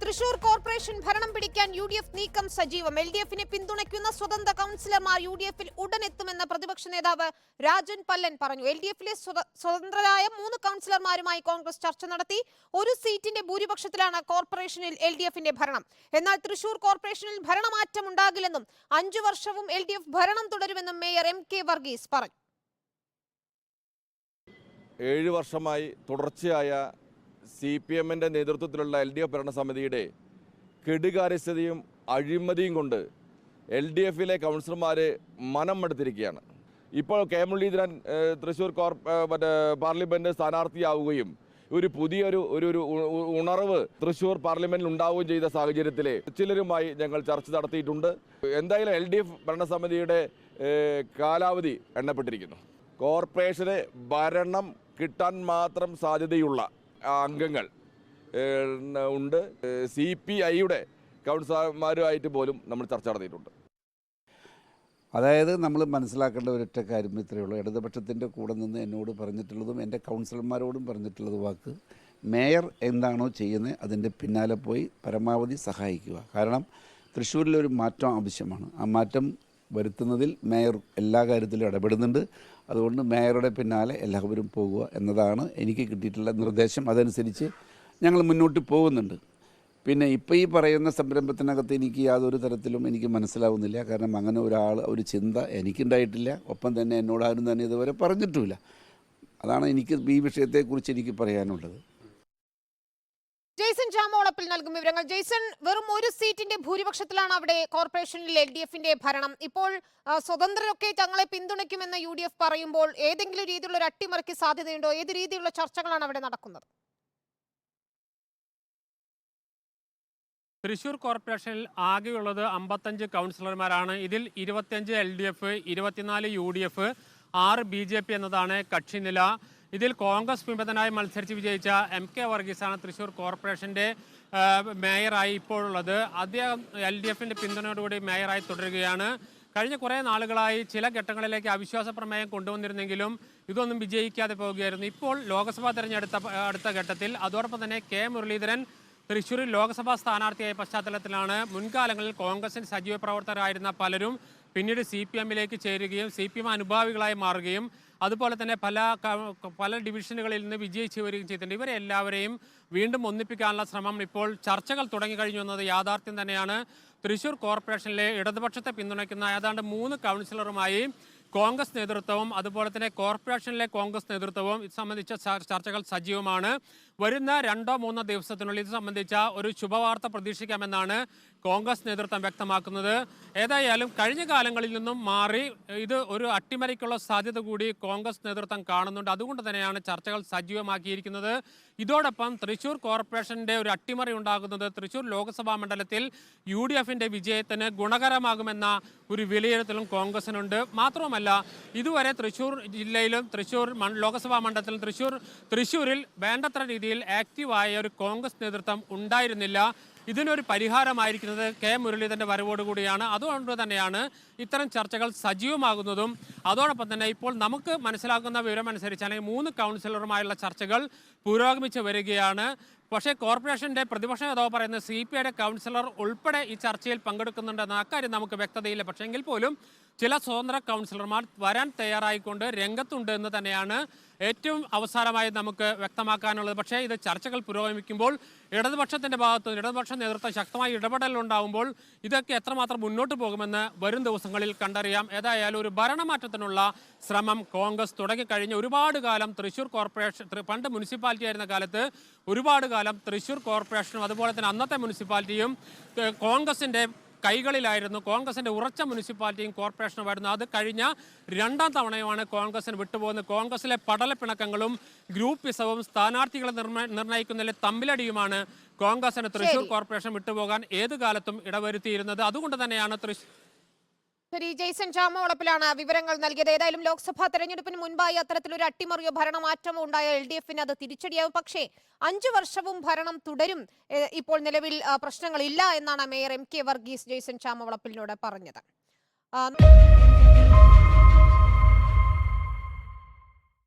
Thrissur corporation ഭരണം പിടിക്കാൻ UDF നീക്കം സജീവം. എൽ.ഡി.എഫിനെ പിന്തുണയ്ക്കുന്ന സ്വതന്ത്ര കൗൺസിലർമാർ യു.ഡി.എഫിൽ ഉടനെത്തുമെന്ന് പ്രതിപക്ഷ നേതാവ് രാജൻ പല്ലൻ പറഞ്ഞു. എൽ.ഡി.എഫിലെ സ്വതന്ത്രരായ 3 കൗൺസിലർമാരുമായി കോൺഗ്രസ് ചർച്ച നടത്തി. ഒരു സീറ്റിന്റെ ഭൂരിപക്ഷത്തിലാണ് കോർപ്പറേഷനിൽ എൽ.ഡി.എഫിന്റെ ഭരണം. എന്നാൽ തൃശൂർ കോർപ്പറേഷനിൽ ഭരണമാറ്റം ഉണ്ടാകില്ലെന്നും 5 വർഷവും എൽ.ഡി.എഫ് ഭരണം തുടരുമെന്നും മേയർ എം.കെ. വർഗീസ് പറഞ്ഞു. 7 വർഷമായി തുടർച്ചയായ CPM-ന്റെ നേതൃത്വത്തിലുള്ള LDF ഭരണസമിതിയുടെ കെടുകാര്യസ്ഥതയും അഴിമതിയും കൊണ്ട് LDF-ലെ കൗൺസിലർമാരെ മനം മടുത്തിരിക്കുകയാണ്. ഇപ്പോൾ കെ മുരളീധരൻ തൃശ്ശൂർ പാർലമെന്റ് സ്ഥാനാർത്ഥിയാവുകയും ഒരു പുതിയൊരു ഉണർവ് തൃശ്ശൂർ പാർലമെന്റിൽ ഉണ്ടാവുകയും ചെയ്ത സാഹചര്യത്തിൽ ചിലരുമായി ഞങ്ങൾ ചർച്ച നടത്തിയിട്ടുണ്ട്. എന്തായാലും LDF ഭരണസമിതിയുടെ കാലാവധി എണ്ണപ്പെട്ടിരിക്കുന്നു. കോർപ്പറേഷന് ഭരണം കിട്ടാൻ മാത്രം സാധ്യതയുള്ള അംഗങ്ങൾ ഉണ്ട്. CPI-യുടെ കൗൺസിലർമാരുമായിട്ട് പോലും നമ്മൾ ചർച്ച നടത്തിയിട്ടുണ്ട്. അതായത് നമ്മൾ മനസ്സിലാക്കേണ്ട ഒരൊറ്റ കാര്യം ഇത്രയേ ഉള്ളൂ. ഇടതുപക്ഷത്തിൻ്റെ കൂടെ നിന്ന് എന്നോട് പറഞ്ഞിട്ടുള്ളതും എൻ്റെ കൗൺസിലർമാരോടും പറഞ്ഞിട്ടുള്ളത് വാക്ക്, മേയർ എന്താണോ ചെയ്യുന്നത് അതിൻ്റെ പിന്നാലെ പോയി പരമാവധി സഹായിക്കുക. കാരണം തൃശ്ശൂരിലൊരു മാറ്റം ആവശ്യമാണ്. ആ മാറ്റം വരുത്തുന്നതിൽ മേയർ എല്ലാ കാര്യത്തിലും ഇടപെടുന്നുണ്ട്. അതുകൊണ്ട് മേയറുടെ പിന്നാലെ എല്ലാവരും പോകുക എന്നതാണ് എനിക്ക് കിട്ടിയിട്ടുള്ള നിർദ്ദേശം. അതനുസരിച്ച് ഞങ്ങൾ മുന്നോട്ട് പോകുന്നുണ്ട്. പിന്നെ ഇപ്പോൾ ഈ പറയുന്ന സംരംഭത്തിനകത്ത് എനിക്ക് യാതൊരു തരത്തിലും എനിക്ക് മനസ്സിലാവുന്നില്ല. കാരണം അങ്ങനെ ഒരു ചിന്ത എനിക്കുണ്ടായിട്ടില്ല. ഒപ്പം തന്നെ എന്നോടാരും തന്നെ ഇതുവരെ പറഞ്ഞിട്ടുമില്ല. അതാണ് എനിക്ക് ഈ വിഷയത്തെക്കുറിച്ച് എനിക്ക് പറയാനുള്ളത്. ജെയ്സൺ ചാമോളപ്പിൽ നൽകും വിവരങ്ങൾ. ജെയ്സൺ, വെറും ഒരു സീറ്റിന്റെ ഭൂരിപക്ഷത്തിലാണ് അവിടെ കോർപ്പറേഷനിൽ LDF-ന്റെ ഭരണം. ഇപ്പോൾ സ്വതന്ത്രരൊക്കെ തങ്ങളെ പിന്തുണയ്ക്കുമെന്ന് UDF പറയുമ്പോൾ ഏതെങ്കിലും രീതിയിലുള്ള ഒരു അട്ടിമറിക്ക് സാധ്യതയുണ്ടോ? ഏത് രീതിയിലുള്ള ചർച്ചകളാണ് അവിടെ നടക്കുന്നത്? തൃശൂർ കോർപ്പറേഷനിൽ ആകെയുള്ളത് 55 കൗൺസിലർമാരാണ്. ഇതിൽ 25 LDF, 24 UDF, 6 BJP എന്നതാണ് കക്ഷിനില. ഇതിൽ കോൺഗ്രസ് വിമതനായി മത്സരിച്ച് വിജയിച്ച MK വർഗീസാണ് തൃശൂർ കോർപ്പറേഷൻ്റെ മേയറായി ഇപ്പോഴുള്ളത്. അദ്ദേഹം LDF-ന്റെ പിന്തുണയോടുകൂടി മേയറായി തുടരുകയാണ്. കഴിഞ്ഞ കുറേ നാളുകളായി ചില ഘട്ടങ്ങളിലേക്ക് അവിശ്വാസ പ്രമേയം കൊണ്ടുവന്നിരുന്നെങ്കിലും ഇതൊന്നും വിജയിക്കാതെ പോവുകയായിരുന്നു. ഇപ്പോൾ ലോക്സഭാ അടുത്ത ഘട്ടത്തിൽ അതോടൊപ്പം തന്നെ കെ മുരളീധരൻ തൃശ്ശൂരിൽ ലോക്സഭാ സ്ഥാനാർത്ഥിയായ പശ്ചാത്തലത്തിലാണ് മുൻകാലങ്ങളിൽ കോൺഗ്രസിന് സജീവ പ്രവർത്തകരായിരുന്ന പലരും പിന്നീട് CPM-ലേക്ക് ചേരുകയും CPM അനുഭാവികളായി മാറുകയും അതുപോലെ തന്നെ പല ഡിവിഷനുകളിൽ നിന്ന് വിജയിച്ചു വരികയും ചെയ്തിട്ടുണ്ട്. ഇവരെ എല്ലാവരെയും വീണ്ടും ഒന്നിപ്പിക്കാനുള്ള ശ്രമം ഇപ്പോൾ ചർച്ചകൾ തുടങ്ങിക്കഴിഞ്ഞു എന്നത് യാഥാർത്ഥ്യം തന്നെയാണ്. തൃശ്ശൂർ കോർപ്പറേഷനിലെ ഇടതുപക്ഷത്തെ പിന്തുണയ്ക്കുന്ന ഏതാണ്ട് 3 കൗൺസിലറുമായി കോൺഗ്രസ് നേതൃത്വവും അതുപോലെ തന്നെ കോർപ്പറേഷനിലെ കോൺഗ്രസ് നേതൃത്വവും ഇത് സംബന്ധിച്ച ചർച്ചകൾ സജീവമാണ്. വരുന്ന 2-3 ദിവസത്തിനുള്ളിൽ ഇത് സംബന്ധിച്ച ഒരു ശുഭവാർത്ത പ്രതീക്ഷിക്കാമെന്നാണ് കോൺഗ്രസ് നേതൃത്വം വ്യക്തമാക്കുന്നത്. ഏതായാലും കഴിഞ്ഞ കാലങ്ങളിൽ നിന്നും മാറി ഇത് ഒരു അട്ടിമറിക്കുള്ള സാധ്യത കൂടി കോൺഗ്രസ് നേതൃത്വം കാണുന്നുണ്ട്. അതുകൊണ്ട് തന്നെയാണ് ചർച്ചകൾ സജീവമാക്കിയിരിക്കുന്നത്. ഇതോടൊപ്പം തൃശ്ശൂർ കോർപ്പറേഷൻ്റെ ഒരു അട്ടിമറി ഉണ്ടാകുന്നത് തൃശ്ശൂർ ലോക്സഭാ മണ്ഡലത്തിൽ UDF-ന്റെ വിജയത്തിന് ഗുണകരമാകുമെന്ന ഒരു വിലയിരുത്തലും കോൺഗ്രസിനുണ്ട്. മാത്രവുമല്ല, ഇതുവരെ തൃശ്ശൂർ ജില്ലയിലും തൃശ്ശൂർ ലോക്സഭാ മണ്ഡലത്തിലും തൃശ്ശൂരിൽ വേണ്ടത്ര രീതിയിൽ ആക്റ്റീവായ ഒരു കോൺഗ്രസ് നേതൃത്വം ഉണ്ടായിരുന്നില്ല. ഇതിനൊരു പരിഹാരമായിരിക്കുന്നത് കെ മുരളീധരൻ്റെ വരവോടുകൂടിയാണ്. അതുകൊണ്ട് തന്നെയാണ് ഇത്തരം ചർച്ചകൾ സജീവമാകുന്നതും. അതോടൊപ്പം തന്നെ ഇപ്പോൾ നമുക്ക് മനസ്സിലാക്കുന്ന വിവരമനുസരിച്ച് അല്ലെങ്കിൽ 3 കൗൺസിലറുമായുള്ള ചർച്ചകൾ പുരോഗമിച്ച് വരികയാണ്. പക്ഷേ കോർപ്പറേഷൻ്റെ പ്രതിപക്ഷ നേതാവ് പറയുന്ന CPI-യുടെ കൗൺസിലർ ഉൾപ്പെടെ ഈ ചർച്ചയിൽ പങ്കെടുക്കുന്നുണ്ടെന്ന അക്കാര്യം നമുക്ക് വ്യക്തതയില്ല. പക്ഷേ എങ്കിൽ പോലും ചില സ്വതന്ത്ര കൗൺസിലർമാർ വരാൻ തയ്യാറായിക്കൊണ്ട് രംഗത്തുണ്ട് എന്ന് തന്നെയാണ് ഏറ്റവും അവസാനമായി നമുക്ക് വ്യക്തമാക്കാനുള്ളത്. പക്ഷേ ഇത് ചർച്ചകൾ പുരോഗമിക്കുമ്പോൾ ഇടതുപക്ഷത്തിൻ്റെ ഭാഗത്ത് ഇടതുപക്ഷ നേതൃത്വം ശക്തമായി ഇടപെടലുണ്ടാവുമ്പോൾ ഇതൊക്കെ എത്രമാത്രം മുന്നോട്ട് പോകുമെന്ന് വരും ദിവസങ്ങളിൽ കണ്ടറിയാം. ഏതായാലും ഒരു ഭരണമാറ്റത്തിനുള്ള ശ്രമം കോൺഗ്രസ് തുടങ്ങിക്കഴിഞ്ഞ് ഒരുപാട് കാലം തൃശ്ശൂർ കോർപ്പറേഷൻ പണ്ട് മുനിസിപ്പാലിറ്റി ആയിരുന്ന കാലത്ത് ഒരുപാട് കാലം തൃശ്ശൂർ കോർപ്പറേഷനും അതുപോലെ തന്നെ അന്നത്തെ മുനിസിപ്പാലിറ്റിയും കോൺഗ്രസിൻ്റെ കൈകളിലായിരുന്നു. കോൺഗ്രസിൻ്റെ ഉറച്ച മുനിസിപ്പാലിറ്റിയും കോർപ്പറേഷനുമായിരുന്നു. അത് കഴിഞ്ഞ 2ാം തവണയുമാണ് കോൺഗ്രസിന് വിട്ടുപോകുന്നത്. കോൺഗ്രസിലെ പടലപ്പിണക്കങ്ങളും ഗ്രൂപ്പിസവും സ്ഥാനാർത്ഥികളെ നിർണ്ണയിക്കുന്നതിലെ തമ്മിലടിയുമാണ് കോൺഗ്രസിന് തൃശ്ശൂർ കോർപ്പറേഷൻ വിട്ടുപോകാൻ ഏത് കാലത്തും ഇടവരുത്തിയിരുന്നത്. അതുകൊണ്ട് തന്നെയാണ് ശരി, ജെയ്സൺ ചാമോളപ്പിലാണ് വിവരങ്ങൾ നൽകിയത്. ഏതായാലും ലോക്സഭാ തെരഞ്ഞെടുപ്പിന് മുൻപായി അത്തരത്തിലൊരു അട്ടിമറിയോ ഭരണമാറ്റമോ ഉണ്ടായ LDF-ന് അത് തിരിച്ചടിയാവും. പക്ഷേ 5 വർഷവും ഭരണം തുടരും. ഇപ്പോൾ നിലവിൽ പ്രശ്നങ്ങളില്ല എന്നാണ് മേയർ MK വർഗീസ് ജെയ്സൺ ചാമോളപ്പിലിനോട് പറഞ്ഞത്.